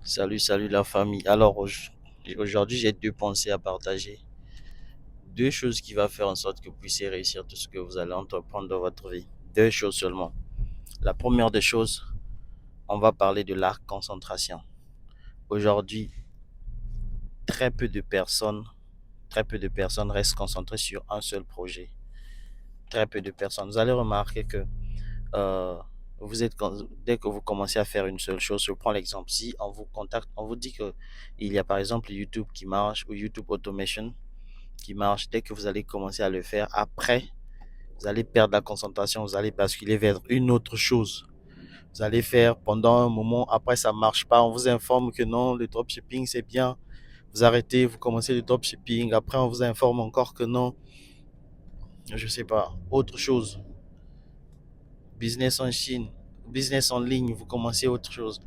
Salut la famille. Alors aujourd'hui, j'ai deux pensées à partager. Deux choses qui vont faire en sorte que vous puissiez réussir tout ce que vous allez entreprendre dans votre vie. Deux choses seulement. La première des choses, on va parler de la concentration. Aujourd'hui, très peu de personnes, très peu de personnes restent concentrées sur un seul projet. Très peu de personnes. Vous allez remarquer que euh, dès que vous commencez à faire une seule chose, je prends l'exemple. Si on vous contacte, on vous dit que il y a par exemple YouTube qui marche ou YouTube Automation qui marche, dès que vous allez commencer à le faire, après, vous allez perdre la concentration, vous allez basculer vers une autre chose. Vous allez faire pendant un moment, après ça ne marche pas, on vous informe que non, le dropshipping c'est bien. Vous arrêtez, vous commencez le dropshipping, après on vous informe encore que non, je sais pas, autre chose. Business en Chine, business en ligne, vous commencez autre chose.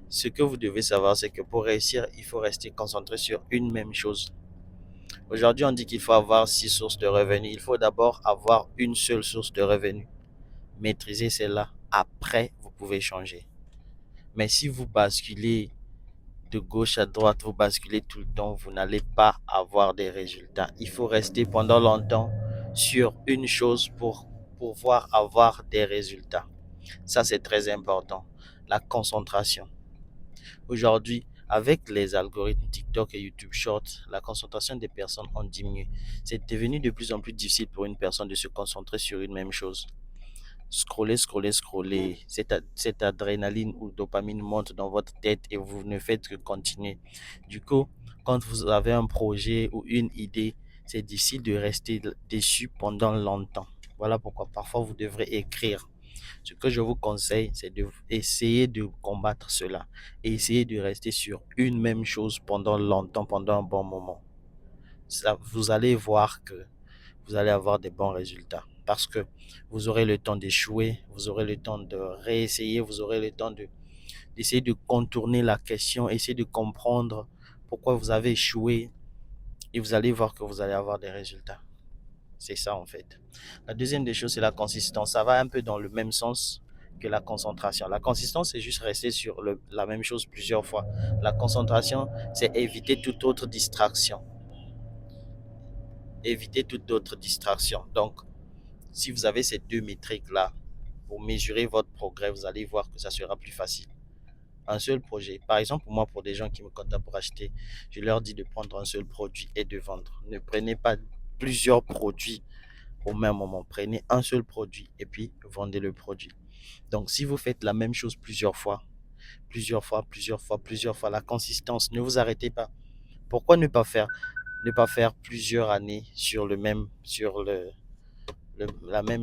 Ce que vous devez savoir, c'est que pour réussir, il faut rester concentré sur une même chose. Aujourd'hui, on dit qu'il faut avoir 6 sources de revenus. Il faut d'abord avoir une seule source de revenus. Maîtriser celle-là. Après, vous pouvez changer. Mais si vous basculez de gauche à droite, vous basculez tout le temps, vous n'allez pas avoir des résultats. Il faut rester pendant longtemps sur une chose pour pouvoir avoir des résultats. Ça, c'est très important. La concentration. Aujourd'hui, avec les algorithmes TikTok et YouTube Short, la concentration des personnes ont diminué. C'est devenu de plus en plus difficile pour une personne de se concentrer sur une même chose. Scroller. Cette adrénaline ou dopamine monte dans votre tête et vous ne faites que continuer. Du coup, quand vous avez un projet ou une idée, c'est difficile de rester dessus pendant longtemps. Voilà pourquoi parfois vous devrez écrire. Ce que je vous conseille, c'est d'essayer de combattre cela et essayer de rester sur une même chose pendant longtemps, pendant un bon moment. Ça, vous allez voir que vous allez avoir des bons résultats parce que vous aurez le temps d'échouer, vous aurez le temps de réessayer, vous aurez le temps d'essayer de contourner la question, essayer de comprendre pourquoi vous avez échoué et vous allez voir que vous allez avoir des résultats. C'est ça en fait. La deuxième des choses, c'est la consistance. Ça va un peu dans le même sens que la concentration. La consistance, c'est juste rester sur la même chose plusieurs fois. La concentration, c'est éviter toute autre distraction. Éviter toute autre distraction. Donc, si vous avez ces deux métriques-là, pour mesurer votre progrès, vous allez voir que ça sera plus facile. Un seul projet. Par exemple, moi, pour des gens qui me contactent pour acheter, je leur dis de prendre un seul produit et de vendre. Ne prenez pas plusieurs produits au même moment. Prenez un seul produit et puis vendez le produit. Donc, si vous faites la même chose plusieurs fois, la consistance, ne vous arrêtez pas. Pourquoi ne pas faire plusieurs années sur la même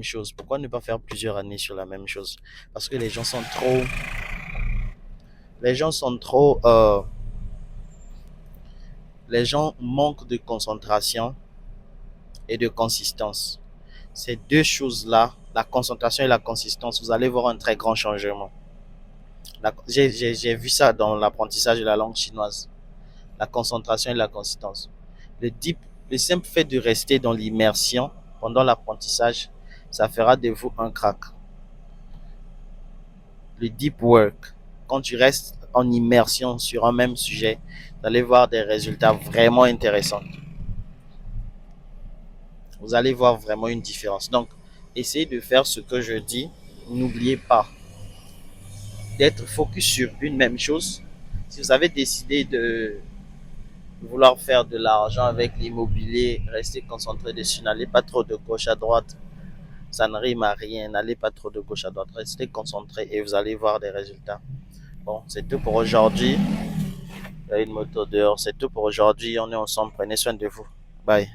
chose? Pourquoi ne pas faire plusieurs années sur la même chose? Parce que les gens sont trop, les gens manquent de concentration et de consistance. Ces deux choses-là, la concentration et la consistance, vous allez voir un très grand changement. J'ai vu ça dans l'apprentissage de la langue chinoise. La concentration et la consistance. Le, deep, le simple fait de rester dans l'immersion pendant l'apprentissage, ça fera de vous un crack. Le deep work, quand tu restes en immersion sur un même sujet, vous allez voir des résultats vraiment intéressants. Vous allez voir vraiment une différence. Donc, essayez de faire ce que je dis. N'oubliez pas d'être focus sur une même chose. Si vous avez décidé de vouloir faire de l'argent avec l'immobilier, restez concentré dessus. N'allez pas trop de gauche à droite. Ça ne rime à rien. N'allez pas trop de gauche à droite. Restez concentré et vous allez voir des résultats. Bon, c'est tout pour aujourd'hui. Il y a une moto dehors. C'est tout pour aujourd'hui. On est ensemble. Prenez soin de vous. Bye.